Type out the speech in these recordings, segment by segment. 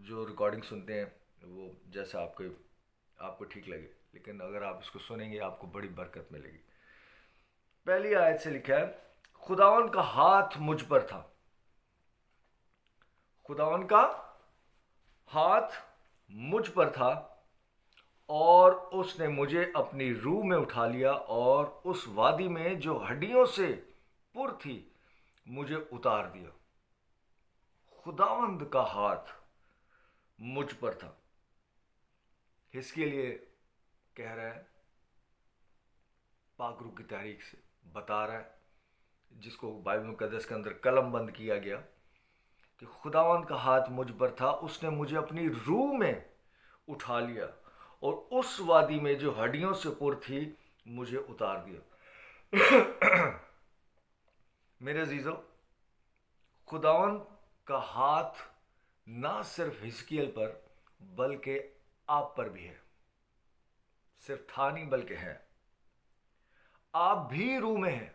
جو ریکارڈنگ سنتے ہیں وہ جیسا آپ کو ٹھیک لگے، لیکن اگر آپ اس کو سنیں گے آپ کو بڑی برکت ملے گی۔ پہلی آیت سے لکھا ہے، خداوند کا ہاتھ مجھ پر تھا، خداوند کا ہاتھ مجھ پر تھا، اور اس نے مجھے اپنی روح میں اٹھا لیا اور اس وادی میں جو ہڈیوں سے پر تھی مجھے اتار دیا۔ خداوند کا ہاتھ مجھ پر تھا، اس کے لیے کہہ رہا ہے، پاک روح کی تحریک سے بتا رہا ہے، جس کو بائبل مقدس کے اندر قلم بند کیا گیا، کہ خداوند کا ہاتھ مجھ پر تھا، اس نے مجھے اپنی روح میں اٹھا لیا اور اس وادی میں جو ہڈیوں سے پر تھی مجھے اتار دیا۔ میرے عزیزو، خداوند کا ہاتھ نہ صرف حزقیل پر بلکہ آپ پر بھی ہے، صرف تھا نہیں بلکہ ہے، آپ بھی روح میں ہیں۔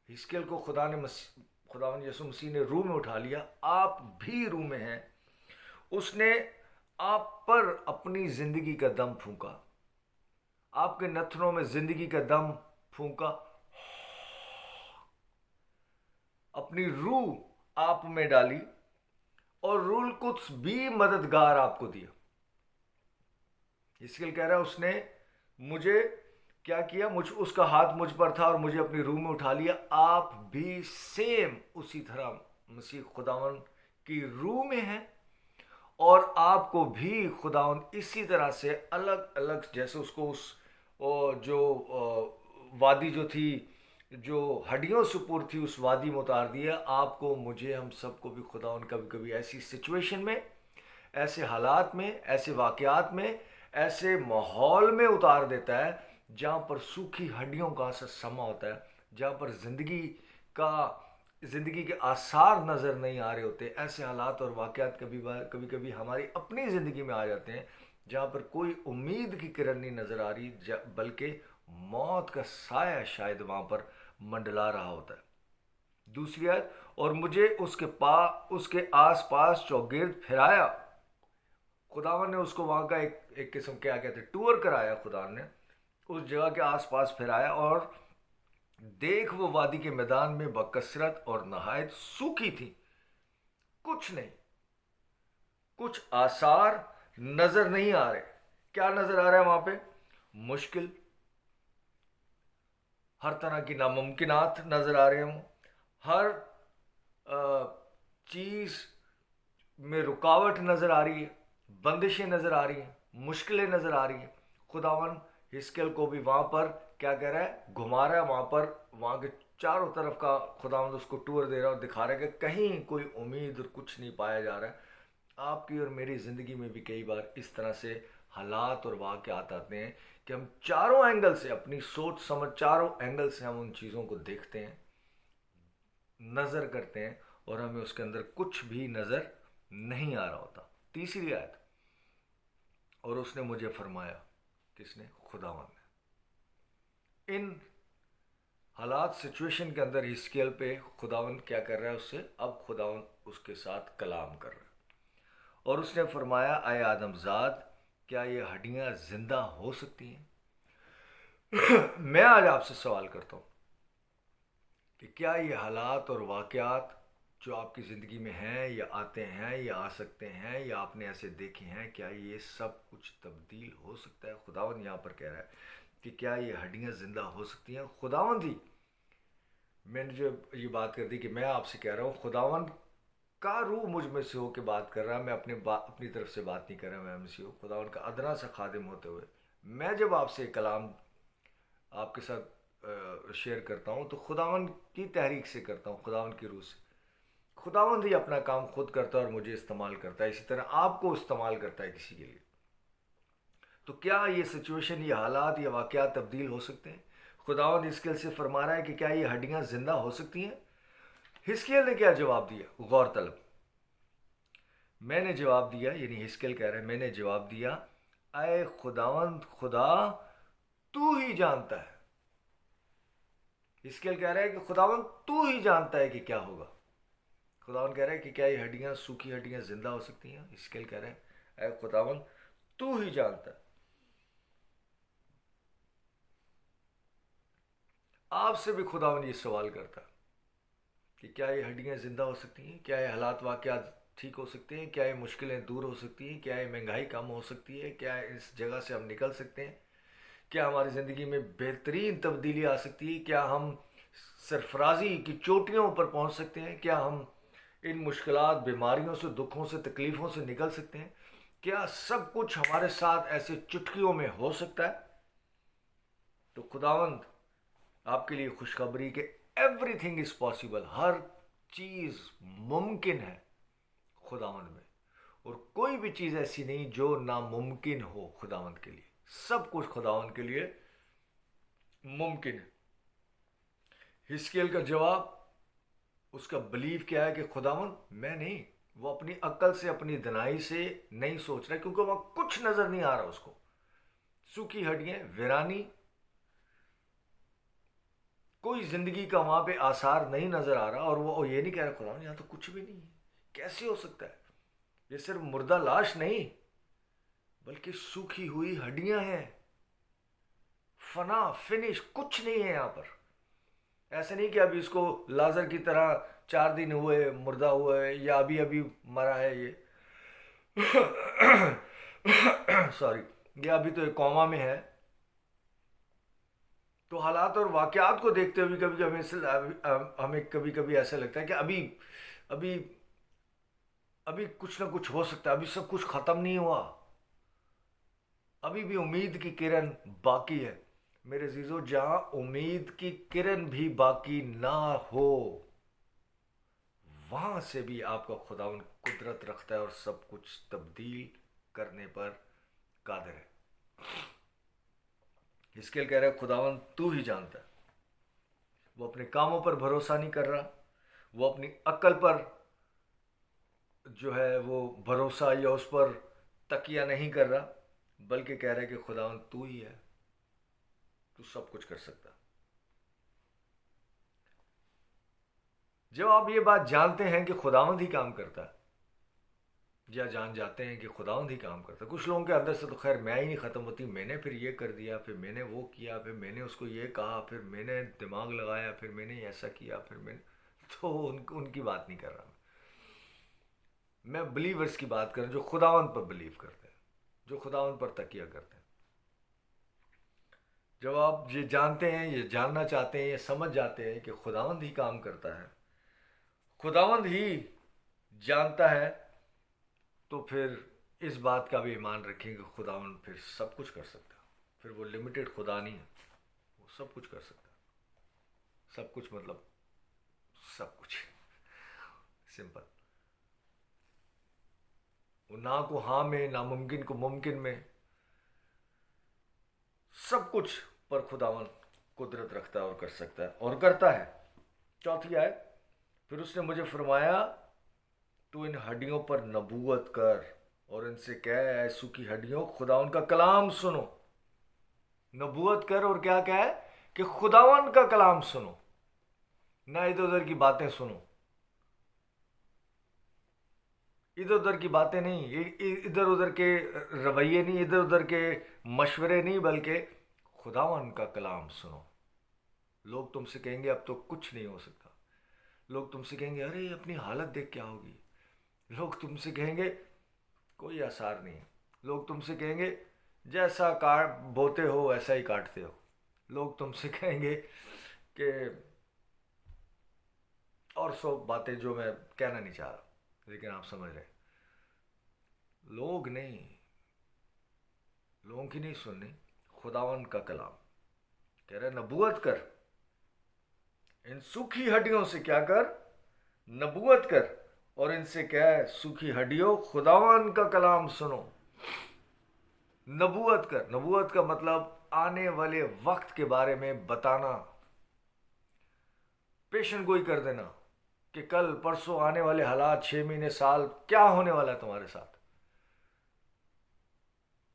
حزقیل کو خداوند یسوع مسیح نے روح میں اٹھا لیا، آپ بھی روح میں ہیں۔ اس نے آپ پر اپنی زندگی کا دم پھونکا، آپ کے نتھنوں میں زندگی کا دم پھونکا، اپنی روح آپ میں ڈالی، اور روح القدس بھی مددگار آپ کو دیا۔ حزقیل کہہ رہا ہے، اس نے مجھے کیا کیا، اس کا ہاتھ مجھ پر تھا اور مجھے اپنی روح میں اٹھا لیا۔ آپ بھی سیم اسی طرح مسیح خداوند کی روح میں ہیں، اور آپ کو بھی خداوند اسی طرح سے الگ الگ، جیسے اس کو جو وادی جو تھی، جو ہڈیوں سے پر تھی، اس وادی میں اتار دیا۔ آپ کو، مجھے، ہم سب کو بھی خداوند کبھی کبھی ایسی سچویشن میں، ایسے حالات میں، ایسے واقعات میں، ایسے ماحول میں اتار دیتا ہے جہاں پر سوکھی ہڈیوں کا سا سما ہوتا ہے، جہاں پر زندگی کے آثار نظر نہیں آ رہے ہوتے۔ ایسے حالات اور واقعات کبھی کبھی ہماری اپنی زندگی میں آ جاتے ہیں جہاں پر کوئی امید کی کرن نہیں نظر آ رہی، بلکہ موت کا سایہ شاید وہاں پر منڈلا رہا ہوتا ہے۔ دوسری آیت، اور مجھے اس کے آس پاس چوگرد پھرایا۔ خداوند نے اس کو وہاں کا ایک قسم کیا کہتے ہیں، ٹور کرایا، خدا نے اس جگہ کے آس پاس پھرایا، اور دیکھ وہ وادی کے میدان میں بکثرت اور نہایت سوکھی تھی، کچھ نہیں، کچھ آثار نظر نہیں آ رہے۔ کیا نظر آ رہا ہے وہاں پہ؟ مشکل، ہر طرح کی ناممکنات نظر آ رہے ہوں، ہر چیز میں رکاوٹ نظر آ رہی ہے، بندشیں نظر آ رہی ہیں، مشکلیں نظر آ رہی ہیں۔ خداوند حزقیل کو بھی وہاں پر کیا کہہ رہا ہے، گھما رہا ہے، وہاں کے چاروں طرف کا خداوند اس کو ٹور دے رہا ہے اور دکھا رہا ہے کہ کہیں کوئی امید اور کچھ نہیں پایا جا رہا ہے۔ آپ کی اور میری زندگی میں بھی کئی بار اس طرح سے حالات اور واقعات آتے ہیں کہ ہم چاروں اینگل سے، اپنی سوچ سمجھ چاروں اینگل سے ہم ان چیزوں کو دیکھتے ہیں، نظر کرتے ہیں، اور ہمیں اس کے اندر کچھ بھی نظر نہیں آ رہا ہوتا۔ تیسری آیت، اور اس نے مجھے فرمایا، کس نے؟ خداوند نے۔ ان حالات سچویشن کے اندر حزقیل پہ خداوند کیا کر رہا ہے؟ اس سے اب خداوند اس کے ساتھ کلام کر رہا ہے، اور اس نے فرمایا، اے آدم زاد، کیا یہ ہڈیاں زندہ ہو سکتی ہیں؟ میں آج آپ سے سوال کرتا ہوں کہ کیا یہ حالات اور واقعات جو آپ کی زندگی میں ہیں، یا آتے ہیں، یا آ سکتے ہیں، یا آپ نے ایسے دیکھے ہیں، کیا یہ سب کچھ تبدیل ہو سکتا ہے؟ خداوند یہاں پر کہہ رہا ہے کہ کیا یہ ہڈیاں زندہ ہو سکتی ہیں؟ خداوند ہی، میں نے جو یہ بات کر دی کہ میں آپ سے کہہ رہا ہوں، خداوند کا روح مجھ میں سے ہو کے بات کر رہا ہے، میں اپنی طرف سے بات نہیں کر رہا، میں سے ہوں خداوند کا ادنا سا خادم ہوتے ہوئے میں جب آپ سے کلام آپ کے ساتھ شیئر کرتا ہوں تو خداوند کی تحریک سے کرتا ہوں، خداوند کی روح سے۔ خداوند ہی اپنا کام خود کرتا ہے اور مجھے استعمال کرتا ہے، اسی طرح آپ کو استعمال کرتا ہے کسی کے لیے۔ تو کیا یہ سچویشن، یہ حالات، یہ واقعات تبدیل ہو سکتے ہیں؟ خداوند حزقیل سے فرما رہا ہے کہ کیا یہ ہڈیاں زندہ ہو سکتی ہیں؟ حزقیل نے کیا جواب دیا؟ غور طلب۔ میں نے جواب دیا، یعنی حزقیل کہہ رہے ہیں، میں نے جواب دیا، اے خداوند خدا، تو ہی جانتا ہے۔ حزقیل کہہ رہا ہے کہ خداوند تو ہی جانتا ہے کہ کیا ہوگا۔ خداوند کہہ رہا ہے کہ کیا یہ ہڈیاں، سوکھی ہڈیاں زندہ ہو سکتی ہیں؟ حزقیل کہہ رہے ہیں اے خداوند تو ہی جانتا ہے۔ آپ سے بھی خداوند یہ سوال کرتا ہے کہ کیا یہ ہڈیاں زندہ ہو سکتی ہیں؟ کیا یہ حالات واقعات ٹھیک ہو سکتے ہیں؟ کیا یہ مشکلیں دور ہو سکتی ہیں؟ کیا یہ مہنگائی کم ہو سکتی ہے؟ کیا اس جگہ سے ہم نکل سکتے ہیں؟ کیا ہماری زندگی میں بہترین تبدیلی آ سکتی ہے؟ کیا ہم سرفرازی کی چوٹیوں پر پہنچ سکتے ہیں؟ کیا ہم ان مشکلات، بیماریوں سے، دکھوں سے، تکلیفوں سے نکل سکتے ہیں؟ کیا سب کچھ ہمارے ساتھ ایسے چٹکیوں میں ہو سکتا ہے؟ تو خداوند آپ کے لیے خوشخبری کہ ایوری تھنگ از پاسبل، ہر چیز ممکن ہے خداوند میں، اور کوئی بھی چیز ایسی نہیں جو ناممکن ہو خداوند کے لیے، سب کچھ خداوند کے لیے ممکن ہے۔ حزقیل کا جواب، اس کا بلیف کیا ہے کہ خداوند میں نہیں، وہ اپنی عقل سے، اپنی دنائی سے نہیں سوچ رہا کیونکہ وہاں کچھ نظر نہیں آ رہا اس کو، سوکھی ہڈیاں، ویرانی، کوئی زندگی کا وہاں پہ آثار نہیں نظر آ رہا، اور وہ یہ نہیں کہہ رہا خداوند یہاں تو کچھ بھی نہیں ہے، کیسے ہو سکتا ہے؟ یہ صرف مردہ لاش نہیں بلکہ سوکھی ہوئی ہڈیاں ہیں، فنا، فنش، کچھ نہیں ہے یہاں پر۔ ایسا نہیں کہ ابھی اس کو لازر کی طرح 4 دن ہوئے مردہ ہوا ہے، یا ابھی ابھی مرا ہے یہ سوری، یہ ابھی تو ایک کوما میں ہے۔ تو حالات اور واقعات کو دیکھتے ہوئے کبھی ہمیں کبھی کبھی ایسا لگتا ہے کہ ابھی ابھی کچھ نہ کچھ ہو سکتا ہے، ابھی سب کچھ ختم نہیں ہوا، ابھی بھی امید کی کرن باقی ہے۔ میرے عزیزو، جہاں امید کی کرن بھی باقی نہ ہو، وہاں سے بھی آپ کا خداوند قدرت رکھتا ہے اور سب کچھ تبدیل کرنے پر قادر ہے۔ حزقیل کہہ رہا ہے خداوند تو ہی جانتا ہے۔ وہ اپنے کاموں پر بھروسہ نہیں کر رہا، وہ اپنی عقل پر جو ہے وہ بھروسہ یا اس پر تکیہ نہیں کر رہا، بلکہ کہہ رہا ہے کہ خداوند تو ہی ہے، تو سب کچھ کر سکتا۔ جب آپ یہ بات جانتے ہیں کہ خداوند ہی کام کرتا ہے، یا جان جاتے ہیں کہ خداوند ہی کام کرتا ہے، کچھ لوگوں کے اندر سے تو خیر میں ہی نہیں ختم ہوتی، میں نے پھر یہ کر دیا، پھر میں نے وہ کیا، پھر میں نے اس کو یہ کہا، پھر میں نے دماغ لگایا، پھر میں نے ایسا کیا، پھر میں نے، تو ان کی بات نہیں کر رہا میں بلیورز کی بات کر رہا ہوں، جو خداوند پر بلیو کرتے ہیں، جو خداوند پر تکیہ کرتے ہیں۔ جب آپ یہ جانتے ہیں، یہ جاننا چاہتے ہیں، یہ سمجھ جاتے ہیں کہ خداوند ہی کام کرتا ہے، خداوند ہی جانتا ہے، تو پھر اس بات کا بھی ایمان رکھیں کہ خداوند پھر سب کچھ کر سکتا ہے، پھر وہ لمیٹڈ خدا نہیں ہے، وہ سب کچھ کر سکتا ہے۔ سب کچھ مطلب سب کچھ، سمپل، وہ نہ کو ہاں میں، ناممکن کو ممکن میں، سب کچھ پر خداوند قدرت رکھتا ہے اور کر سکتا ہے اور کرتا ہے۔ چوتھی آیت، پھر اس نے مجھے فرمایا تو ان ہڈیوں پر نبوت کر اور ان سے کہے اے سوکھی ہڈیوں خداوند کا کلام سنو۔ نبوت کر اور کیا کہے کہ خداوند کا کلام سنو، نہ ادھر ادھر کی باتیں سنو، ادھر ادھر کی باتیں نہیں، ادھر ادھر کے رویے نہیں، ادھر ادھر کے مشورے نہیں، بلکہ خداوند کا کلام سنو۔ لوگ تم سے کہیں گے اب تو کچھ نہیں ہو سکتا، لوگ تم سے کہیں گے ارے اپنی حالت دیکھ کیا ہوگی، لوگ تم سے کہیں گے کوئی آثار نہیں ہے، لوگ تم سے کہیں گے جیسا کاٹ بوتے ہو ایسا ہی کاٹتے ہو، لوگ تم سے کہیں گے کہ اور سو باتیں جو میں کہنا نہیں چاہ رہا، لیکن آپ سمجھ رہے، لوگ نہیں، لوگوں کی نہیں سننی، خداوند کا کلام کہہ رہے نبوت کر، ان سوکھی ہڈیوں سے کیا کر، نبوت کر اور ان سے کہہ سوکھی ہڈیوں خداوند کا کلام سنو۔ نبوت کر، نبوت کا مطلب آنے والے وقت کے بارے میں بتانا، پیشن گوئی کر دینا کہ کل پرسوں آنے والے حالات، 6 مہینے، سال کیا ہونے والا ہے تمہارے ساتھ،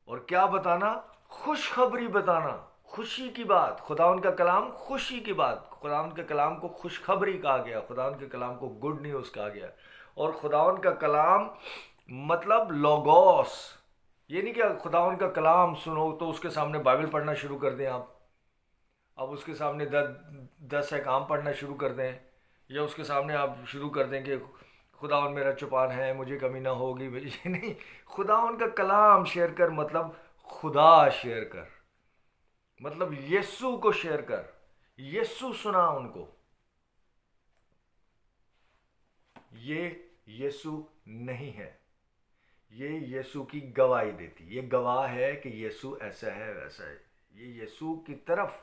اور کیا بتانا، خوشخبری بتانا، خوشی کی بات، خداوند کا کلام خوشی کی بات، خداوند کے کلام کو خوشخبری کہا گیا، خداوند کے کلام کو گڈ نیوز کہا گیا۔ اور خداوند کا کلام مطلب لوگوس، یہ نہیں کہ خداوند کا کلام سنو تو اس کے سامنے بائبل پڑھنا شروع کر دیں آپ، اب اس کے سامنے 10 احکام پڑھنا شروع کر دیں، یا اس کے سامنے آپ شروع کر دیں کہ خداوند میرا چوپان ہے، مجھے کمی نہ ہوگی، یہ نہیں۔ خداوند کا کلام شیئر کر مطلب خدا شیئر کر، مطلب یسوع کو شیئر کر، یسوع سنا ان کو۔ یہ یسوع نہیں ہے، یہ یسوع کی گواہی دیتی، یہ گواہ ہے کہ یسوع ایسا ہے ویسا ہے، یہ یسوع کی طرف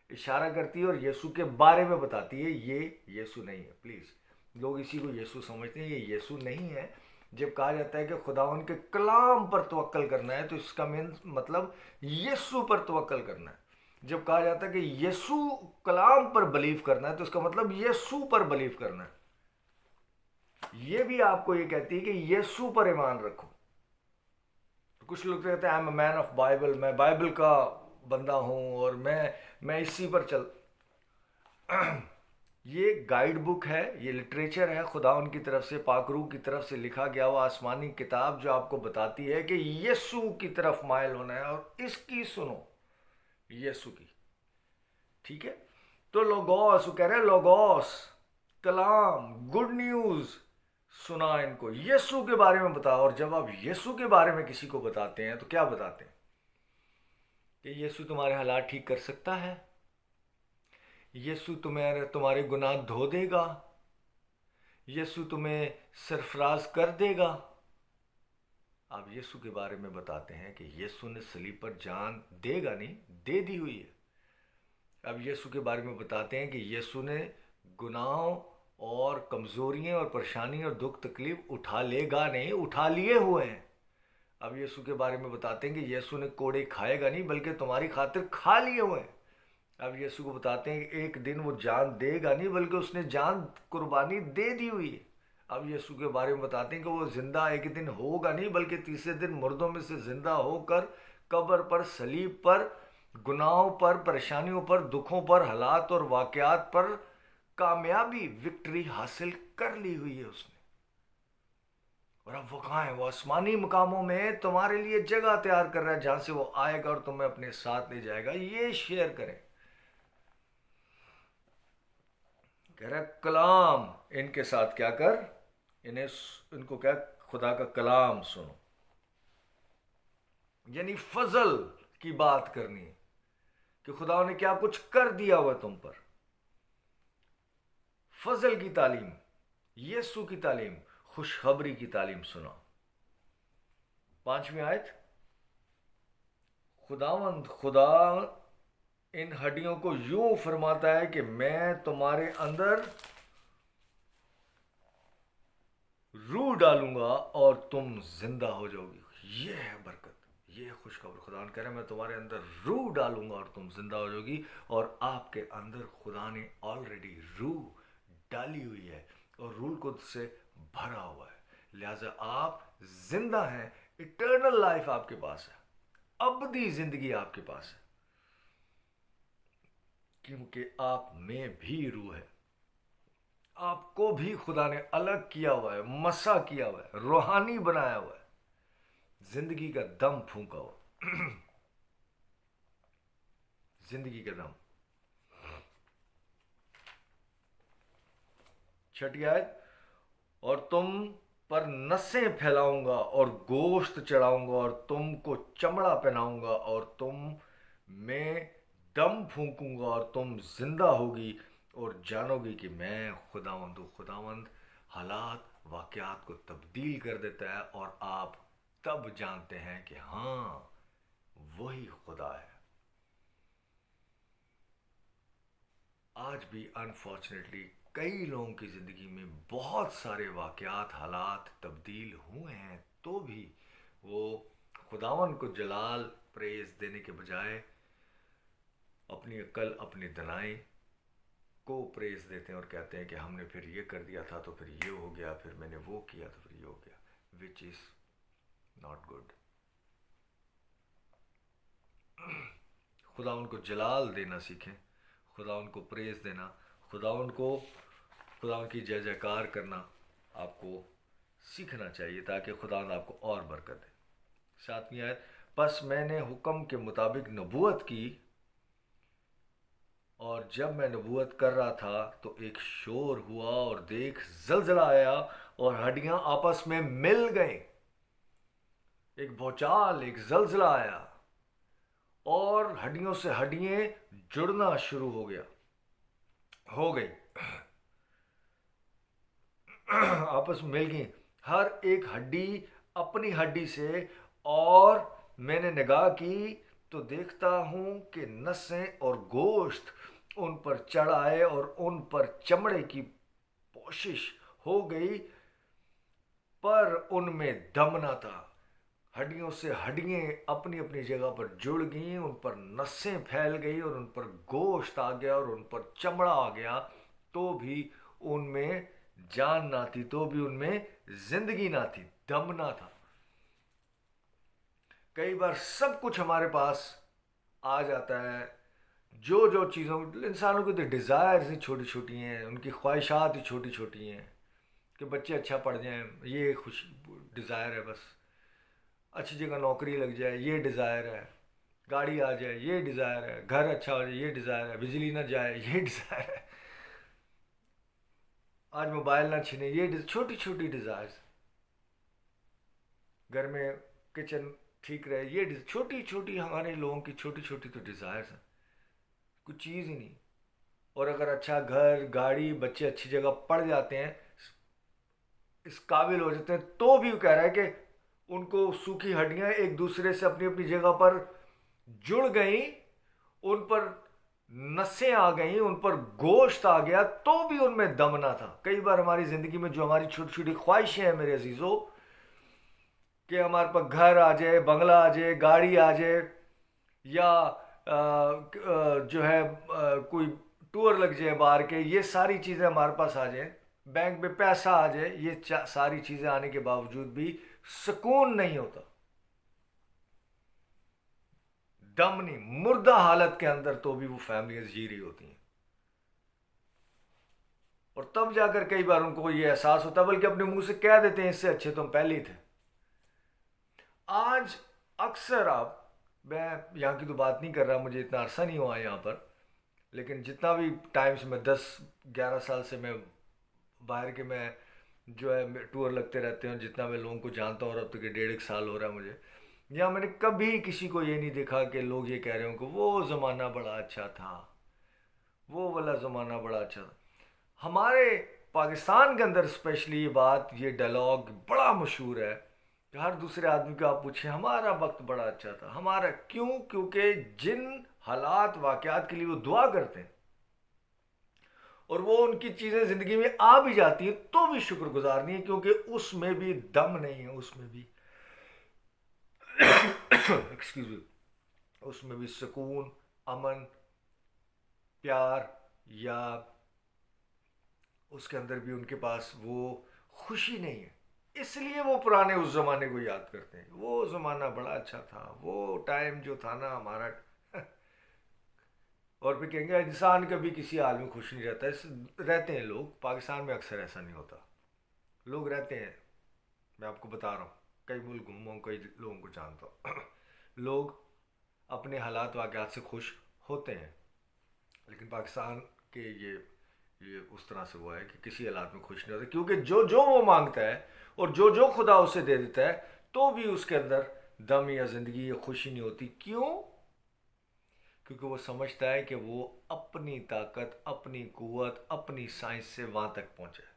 اشارہ کرتی ہے اور یسوع کے بارے میں بتاتی ہے، یہ یسوع نہیں ہے۔ پلیز، لوگ اسی کو یسوع سمجھتے ہیں، یہ یسوع نہیں ہے۔ جب کہا جاتا ہے کہ خداوند کے کلام پر توکل کرنا ہے تو اس کا مطلب یسوع پر توکل کرنا ہے۔ جب کہا جاتا ہے کہ یسوع کلام پر بلیو کرنا ہے تو اس کا مطلب یسوع پر بلیو کرنا ہے۔ یہ بھی آپ کو یہ کہتی ہے کہ یسوع پر ایمان رکھو۔ کچھ لوگ کہتے ہیں I am a man of Bible, میں بائبل کا بندہ ہوں اور میں اسی پر چل۔ یہ گائیڈ بک ہے، یہ لٹریچر ہے خدا ان کی طرف سے، پاک روح کی طرف سے لکھا گیا وہ آسمانی کتاب جو آپ کو بتاتی ہے کہ یسوع کی طرف مائل ہونا ہے اور اس کی سنو، یسوع کی۔ ٹھیک ہے، تو لوگوس، وہ کہہ رہے ہیں لوگوس، کلام، گڈ نیوز سنا ان کو، یسوع کے بارے میں بتاؤ۔ اور جب آپ یسوع کے بارے میں کسی کو بتاتے ہیں تو کیا بتاتے ہیں؟ کہ یسوع تمہارے حالات ٹھیک کر سکتا ہے، یسوع تمہارے گناہ دھو دے گا، یسوع تمہیں سرفراز کر دے گا۔ آپ یسوع کے بارے میں بتاتے ہیں کہ یسوع نے صلیب پر جان دے گا نہیں، دے دی ہوئی ہے۔ اب یسوع کے بارے میں بتاتے ہیں کہ یسوع نے گناہوں اور کمزوریاں اور پریشانی اور دکھ تکلیف اٹھا لے گا نہیں، اٹھا لیے ہوئے ہیں۔ اب یسوع کے بارے میں بتاتے ہیں کہ یسوع نے کوڑے کھائے گا نہیں بلکہ تمہاری خاطر کھا لیے ہوئے ہیں۔ اب یسوع کو بتاتے ہیں کہ ایک دن وہ جان دے گا نہیں بلکہ اس نے جان قربانی دے دی ہوئی ہے۔ اب یسوع کے بارے میں بتاتے ہیں کہ وہ زندہ ایک دن ہوگا نہیں بلکہ تیسرے دن مردوں میں سے زندہ ہو کر قبر پر، صلیب پر، گناہوں پر، پریشانیوں پر، دکھوں پر، حالات اور واقعات پر کامیابی، وکٹری حاصل کر لی ہوئی ہے اس نے۔ اور اب وہ کہاں ہے؟ وہ آسمانی مقاموں میں تمہارے لیے جگہ تیار کر رہا ہے جہاں سے وہ آئے گا اور تمہیں اپنے ساتھ لے جائے گا۔ یہ شیئر کریں۔ کہہ رہا ہے کلام ان کے ساتھ کیا کر، ان کو کیا، خدا کا کلام سنو، یعنی فضل کی بات کرنی ہے کہ خدا نے کیا کچھ کر دیا ہوا تم پر۔ فضل کی تعلیم، یسوع کی تعلیم، خوشخبری کی تعلیم سنا۔ 5ویں آیت، خداوند خدا ان ہڈیوں کو یوں فرماتا ہے کہ میں تمہارے اندر روح ڈالوں گا اور تم زندہ ہو جاؤ گی۔ یہ ہے برکت، یہ خوشخبر۔ خدا نے کہہ رہا ہے میں تمہارے اندر روح ڈالوں گا اور تم زندہ ہو جاؤ گی، اور آپ کے اندر خدا نے آلریڈی روح ڈالی ہوئی ہے اور روح القدس سے بھرا ہوا ہے، لہذا آپ زندہ ہیں۔ ایٹرنل لائف آپ کے پاس ہے، ابدی زندگی آپ کے پاس ہے، کیونکہ آپ میں بھی روح ہے۔ آپ کو بھی خدا نے الگ کیا ہوا ہے، مسا کیا ہوا ہے، روحانی بنایا ہوا ہے، زندگی کا دم پھونکا ہوا، زندگی کا دم۔ 6 آیت، اور تم پر نسیں پھیلاؤں گا اور گوشت چڑھاؤں گا اور تم کو چمڑا پہناؤں گا اور تم میں دم پھونکوں گا اور تم زندہ ہوگی اور جانو گی کہ میں خداوند ہوں۔ خداوند حالات، واقعات کو تبدیل کر دیتا ہے اور آپ تب جانتے ہیں کہ ہاں وہی خدا ہے۔ آج بھی انفارچونیٹلی کئی لوگوں کی زندگی میں بہت سارے واقعات، حالات تبدیل ہوئے ہیں، تو بھی وہ خداوند کو جلال، پریز دینے کے بجائے اپنی عقل، اپنی دانائی کو پریز دیتے ہیں اور کہتے ہیں کہ ہم نے پھر یہ کر دیا تھا تو پھر یہ ہو گیا، پھر میں نے وہ کیا تو پھر یہ ہو گیا، which is not good۔ خدا ان کو جلال دینا سیکھیں، خدا ان کو پریز دینا، خدا ان کی جے جے کار کرنا آپ کو سیکھنا چاہیے، تاکہ خدا آپ کو اور برکت دے۔ 7ویں آیت، پس میں نے حکم کے مطابق نبوت کی، اور جب میں نبوت کر رہا تھا تو ایک شور ہوا، اور دیکھ زلزلہ آیا اور ہڈیاں آپس میں مل گئیں۔ ایک بھوچال، ایک زلزلہ آیا اور ہڈیوں سے ہڈیاں جڑنا شروع ہو گئی آپس میں مل گئیں، ہر ایک ہڈی اپنی ہڈی سے، اور میں نے نگاہ کی تو دیکھتا ہوں کہ نسیں اور گوشت ان پر چڑھ آئے، اور ان پر چمڑے کی پوشش ہو گئی، پر ان میں دم نہ تھا۔ ہڈیوں سے ہڈیاں اپنی اپنی جگہ پر جڑ گئیں، ان پر نسیں پھیل گئی، اور ان پر گوشت آ گیا، اور ان پر چمڑا آ گیا، تو بھی ان میں جان نہ تھی، تو بھی ان میں زندگی نہ تھی، دم نہ تھا۔ کئی بار سب کچھ ہمارے پاس آ جاتا ہے، جو چیزوں، انسانوں کی تو ڈیزائرز ہی چھوٹی چھوٹی ہیں، ان کی خواہشات ہی چھوٹی چھوٹی ہیں، کہ بچے اچھا پڑھ جائیں، یہ خوش ڈیزائر ہے، بس اچھی جگہ نوکری لگ جائے، یہ ڈیزائر ہے، گاڑی آ جائے، یہ ڈیزائر ہے، گھر اچھا ہو جائے، یہ ڈیزائر ہے، بجلی نہ جائے، یہ ڈیزائر ہے، آج موبائل نہ چھنے، یہ چھوٹی چھوٹی ڈیزائرز، گھر میں کچن ٹھیک رہے، یہ چھوٹی چھوٹی ہمارے لوگوں کی چھوٹی چھوٹی تو ڈیزائرز ہیں، کچھ چیز ہی نہیں۔ اور اگر اچھا گھر، گاڑی، بچے اچھی جگہ پڑھ جاتے ہیں، اس قابل ہو جاتے ہیں، تو بھی وہ کہہ رہا ہے کہ ان کو سوکھی ہڈیاں ایک دوسرے سے اپنی اپنی جگہ پر جڑ گئیں، ان پر نسیں آ گئیں، ان پر گوشت آ گیا، تو بھی ان میں دم نہ تھا۔ کئی بار ہماری زندگی میں جو ہماری چھوٹی چھوٹی خواہشیں ہیں میرے عزیزو، کہ ہمارے پاس گھر آ جائے، بنگلہ آ جائے، گاڑی آ جائے، یا جو ہے کوئی ٹور لگ جائے باہر کے، یہ ساری چیزیں ہمارے پاس آ جائیں، بینک میں پیسہ آ جائے، یہ ساری چیزیں آنے کے باوجود بھی سکون نہیں ہوتا، دم نہیں، مردہ حالت کے اندر تو بھی وہ فیملیاں جی رہی ہوتی ہیں، اور تب جا کر کئی بار ان کو یہ احساس ہوتا ہے، بلکہ اپنے منہ سے کہہ دیتے ہیں اس سے اچھے تو ہم پہلے ہی تھے۔ آج اکثر میں یہاں کی تو بات نہیں کر رہا، مجھے اتنا عرصہ نہیں ہوا یہاں پر، لیکن جتنا بھی ٹائم سے میں 10-11 سال سے میں باہر کے میں جو ہے ٹور لگتے رہتے ہیں، جتنا میں لوگوں کو جانتا ہوں، اور اب تک 1.5 سال ہو رہا ہے مجھے، یہاں میں نے کبھی کسی کو یہ نہیں دیکھا کہ لوگ یہ کہہ رہے ہوں کہ وہ زمانہ بڑا اچھا تھا، وہ والا زمانہ بڑا اچھا تھا۔ ہمارے پاکستان کے اندر اسپیشلی یہ بات، یہ ڈائلاگ بڑا مشہور ہے، کہ ہر دوسرے آدمی کو آپ پوچھیں ہمارا وقت بڑا اچھا تھا، ہمارا کیوں؟ کیونکہ جن حالات واقعات کے لیے وہ دعا کرتے ہیں، اور وہ ان کی چیزیں زندگی میں آ بھی جاتی ہیں، تو بھی شکر گزار نہیں ہے، کیونکہ اس میں بھی دم نہیں ہے، اس میں بھی ایکسکیوز می، اس میں بھی سکون، امن، پیار، یا اس کے اندر بھی ان کے پاس وہ خوشی نہیں ہے، اس لیے وہ پرانے اس زمانے کو یاد کرتے ہیں، وہ زمانہ بڑا اچھا تھا، وہ ٹائم جو تھا نا ہمارا اور پھر کہیں گے انسان کبھی کسی حال میں خوش نہیں رہتا، رہتے ہیں لوگ، پاکستان میں اکثر ایسا نہیں ہوتا، لوگ رہتے ہیں، میں آپ کو بتا رہا ہوں، کئی ملک گھوما ہوں، کئی لوگوں کو جانتا ہوں لوگ اپنے حالات واقعات سے خوش ہوتے ہیں، لیکن پاکستان کے یہ اس طرح سے ہوا ہے کہ کسی حالات میں خوش نہیں ہوتا، کیونکہ جو وہ مانگتا ہے اور جو خدا اسے دے دیتا ہے، تو بھی اس کے اندر دم یا زندگی یا خوشی نہیں ہوتی۔ کیوں؟ کیونکہ وہ سمجھتا ہے کہ وہ اپنی طاقت، اپنی قوت، اپنی سائنس سے وہاں تک پہنچا ہے،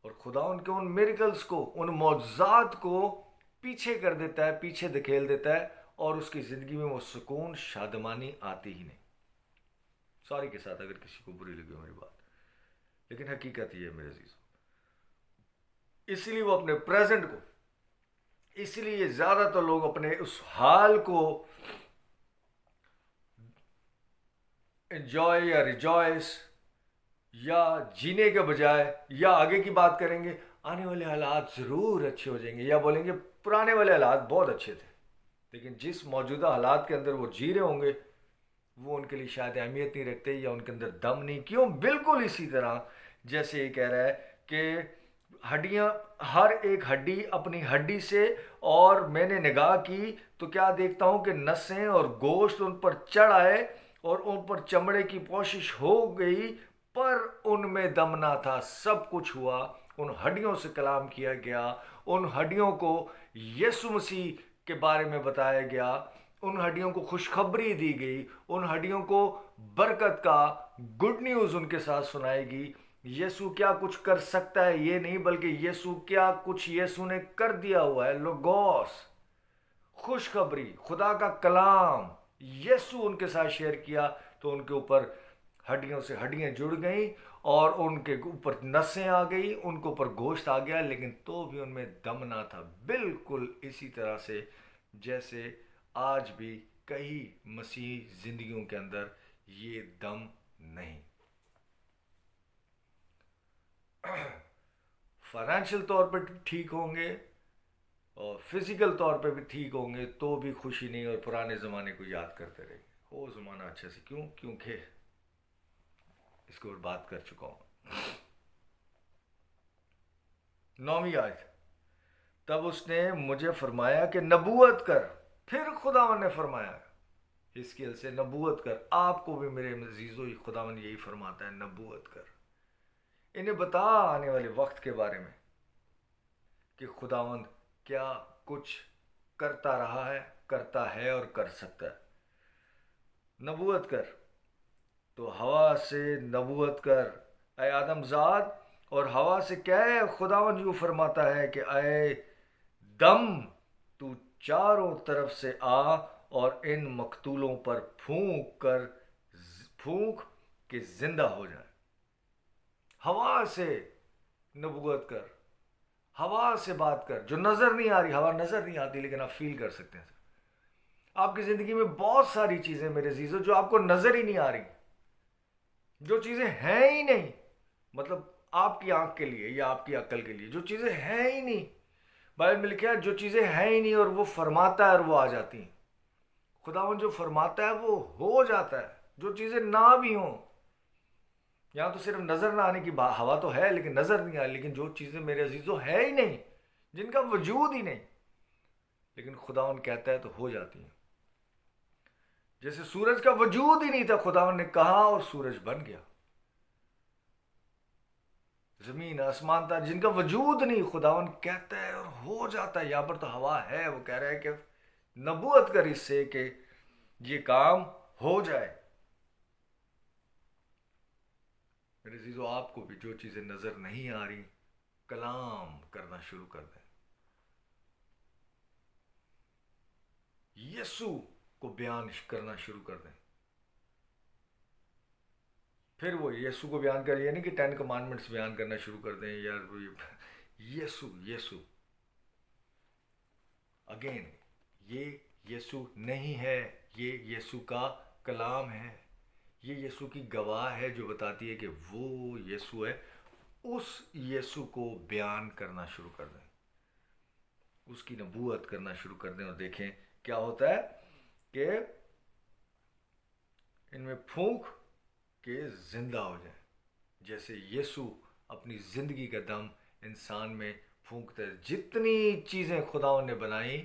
اور خدا ان میریکلز کو، ان معجزات کو پیچھے کر دیتا ہے، پیچھے دھکیل دیتا ہے، اور اس کی زندگی میں وہ سکون، شادمانی آتی ہی نہیں۔ سوری کے ساتھ اگر کسی کو بری لگی ہو میری بات، لیکن حقیقت یہ ہے میرے عزیز، اس لیے وہ اپنے پریزنٹ کو، اس لیے زیادہ تر لوگ اپنے اس حال کو انجوائے یا ریجوائس یا جینے کے بجائے، یا آگے کی بات کریں گے آنے والے حالات ضرور اچھے ہو جائیں گے، یا بولیں گے پرانے والے حالات بہت اچھے تھے، لیکن جس موجودہ حالات کے اندر وہ جی رہے ہوں گے وہ ان کے لیے شاید اہمیت نہیں رکھتے یا ان کے اندر دم نہیں. کیوں؟ بالکل اسی طرح جیسے یہ کہہ رہا ہے کہ ہڈیاں، ہر ایک ہڈی اپنی ہڈی سے، اور میں نے نگاہ کی تو کیا دیکھتا ہوں کہ نسیں اور گوشت ان پر چڑھ آئے اور ان پر چمڑے کی پوشش ہو گئی، پر ان میں دم نہ تھا. سب کچھ ہوا، ان ہڈیوں سے کلام کیا گیا، ان ہڈیوں کو یسوع مسیح کے بارے میں بتایا گیا، ان ہڈیوں کو خوشخبری دی گئی، ان ہڈیوں کو برکت کا گڈ نیوز ان کے ساتھ سنائے گی. یسوع کیا کچھ کر سکتا ہے یہ نہیں، بلکہ یسوع کیا کچھ یسوع نے کر دیا ہوا ہے. لوگوس، خوشخبری، خدا کا کلام یسوع ان کے ساتھ شیئر کیا تو ان کے اوپر ہڈیوں سے ہڈیاں جڑ گئیں اور ان کے اوپر نسیں آ گئی، ان کے اوپر گوشت آ گیا، لیکن تو بھی ان میں دم نہ تھا. بالکل اسی طرح سے جیسے آج بھی کئی مسیحی زندگیوں کے اندر یہ دم نہیں. فائنینشیل طور پہ ٹھیک ہوں گے اور فزیکل طور پہ بھی ٹھیک ہوں گے تو بھی خوشی نہیں، اور پرانے زمانے کو یاد کرتے رہیں گے. وہ زمانہ اچھا سے کیوں؟ کیونکہ اس کو بات کر چکا ہوں. 9ویں آیت، تب اس نے مجھے فرمایا کہ نبوت کر. پھر خداوند نے فرمایا حزقیل سے نبوت کر. آپ کو بھی میرے عزیزو خداوند یہی فرماتا ہے، نبوت کر. انہیں بتا آنے والے وقت کے بارے میں کہ خداوند کیا کچھ کرتا رہا ہے، کرتا ہے اور کر سکتا ہے. نبوت کر. تو ہوا سے نبوت کر اے آدم زاد، اور ہوا سے کہے خداوند یوں فرماتا ہے کہ اے دم، تو چاروں طرف سے آ اور ان مقتولوں پر پھونک کہ زندہ ہو جائے. ہوا سے نبوت کر، ہوا سے بات کر جو نظر نہیں آ رہی. ہوا نظر نہیں آتی لیکن آپ فیل کر سکتے ہیں. آپ کی زندگی میں بہت ساری چیزیں میرے عزیزو جو آپ کو نظر ہی نہیں آ رہی، جو چیزیں ہیں ہی نہیں، مطلب آپ کی آنکھ کے لیے یا آپ کی عقل کے لیے جو چیزیں ہیں ہی نہیں. بائبل میں لکھا ہے جو چیزیں ہیں ہی نہیں اور وہ فرماتا ہے اور وہ آ جاتی ہیں. خداوند جو فرماتا ہے وہ ہو جاتا ہے. جو چیزیں نہ بھی ہوں، یہاں تو صرف نظر نہ آنے کی ہوا تو ہے لیکن نظر نہیں آ رہی، لیکن جو چیزیں میرے عزیزو ہے ہی نہیں، جن کا وجود ہی نہیں، لیکن خداوند کہتا ہے تو ہو جاتی ہیں. جیسے سورج کا وجود ہی نہیں تھا، خداوند نے کہا اور سورج بن گیا. زمین آسمان تھا جن کا وجود نہیں، خداوند کہتا ہے اور ہو جاتا ہے. یہاں پر تو ہوا ہے، وہ کہہ رہا ہے کہ نبوت کر اس سے کہ یہ کام ہو جائے. میرے عزیزو آپ کو بھی جو چیزیں نظر نہیں آ رہی کلام کرنا شروع کر دیں. یسوع کو بیان کرنا شروع کر دیں. پھر وہ یسوع کو بیان کر، یعنی کہ 10 کمانڈمنٹس بیان کرنا شروع کر دیں یار. یسوع یسوع اگین، یہ یسوع نہیں ہے، یہ یسوع کا کلام ہے. یہ یسوع کی گواہ ہے جو بتاتی ہے کہ وہ یسوع ہے. اس یسوع کو بیان کرنا شروع کر دیں، اس کی نبوت کرنا شروع کر دیں، اور دیکھیں کیا ہوتا ہے کہ ان میں پھونک کہ زندہ ہو جائیں. جیسے یسوع اپنی زندگی کا دم انسان میں پھونکتا ہے. جتنی چیزیں خداوند نے بنائی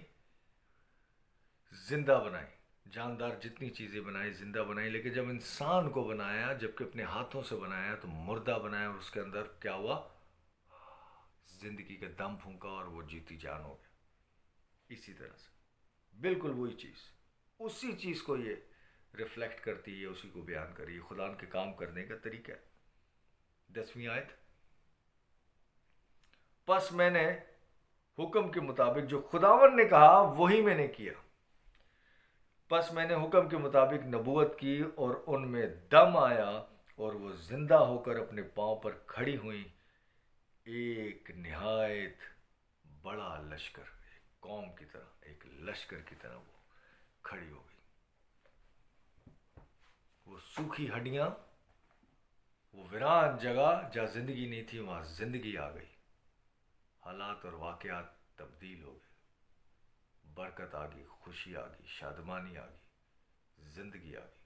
زندہ بنائی، جاندار جتنی چیزیں بنائی زندہ بنائی، لیکن جب انسان کو بنایا، جبکہ اپنے ہاتھوں سے بنایا، تو مردہ بنایا اور اس کے اندر کیا ہوا؟ زندگی کا دم پھونکا اور وہ جیتی جان ہو گیا. اسی طرح سے بالکل وہی چیز، اسی چیز کو یہ ریفلیکٹ کرتی ہے، اسی کو بیان کری ہے. خدا کے کام کرنے کا طریقہ ہے. 10ویں آیت، پس میں نے حکم کے مطابق جو خداوند نے کہا وہی میں نے کیا. پس میں نے حکم کے مطابق نبوت کی اور ان میں دم آیا اور وہ زندہ ہو کر اپنے پاؤں پر کھڑی ہوئیں. ایک نہایت بڑا لشکر، ایک قوم کی طرح، ایک لشکر کی طرح وہ کھڑی ہو گئی. وہ سوکھی ہڈیاں، وہ ویران جگہ جہاں زندگی نہیں تھی وہاں زندگی آ گئی. حالات اور واقعات تبدیل ہو گئے، برکت آ گئی، خوشی آ گئی، شادمانی آ گئی، زندگی آ گئی۔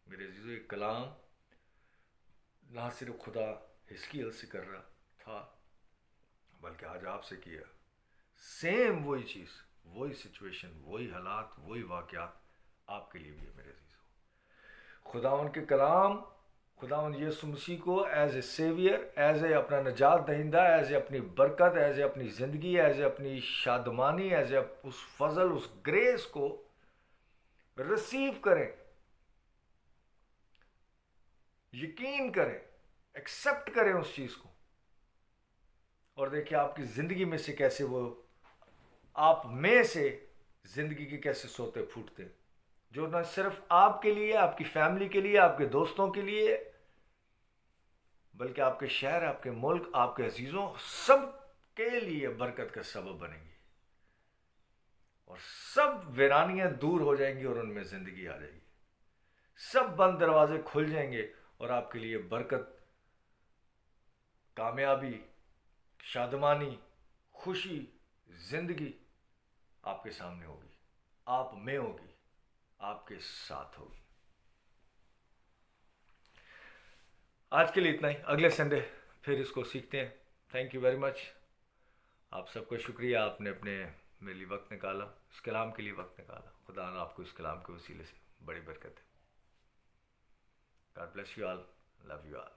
میرے عزیزو، یہ کلام نہ صرف خدا حزقیل سے کر رہا تھا بلکہ آج آپ سے کیا۔ سیم وہی چیز، وہی سچویشن، وہی حالات، وہی واقعات آپ کے لیے بھی ہے میرے عزیزو۔ خداوند کے کلام، خداوند یسوع مسیح کو as a severe, as a اپنا نجات دہندہ، ایز اے اپنی برکت، ایز اے اپنی زندگی، ایز اے اپنی شادمانی، as a us Fazal, us grease کو ریسیو کریں، یقین کریں، ایکسیپٹ کریں اس چیز کو، اور دیکھیں آپ کی زندگی میں سے کیسے وہ، آپ میں سے زندگی کے کیسے سوتے پھوٹتے، جو نہ صرف آپ کے لیے، آپ کی فیملی کے لیے، آپ کے دوستوں کے لیے، بلکہ آپ کے شہر، آپ کے ملک، آپ کے عزیزوں، سب کے لیے برکت کا سبب بنیں گی، اور سب ویرانیاں دور ہو جائیں گی اور ان میں زندگی آ جائے گی، سب بند دروازے کھل جائیں گے اور آپ کے لیے برکت، کامیابی، شادمانی، خوشی، زندگی آپ کے سامنے ہوگی، آپ میں ہوگی، آپ کے ساتھ ہوگی۔ آج کے لیے اتنا ہی، اگلے سنڈے پھر اس کو سیکھتے ہیں۔ تھینک یو ویری مچ، آپ سب کو شکریہ، آپ نے اپنے میرے لیے وقت نکالا، اس کلام کے لیے وقت نکالا۔ خدا نے آپ کو اس کلام کے وسیلے سے بڑی برکت ہے۔ God bless you all. Love you all.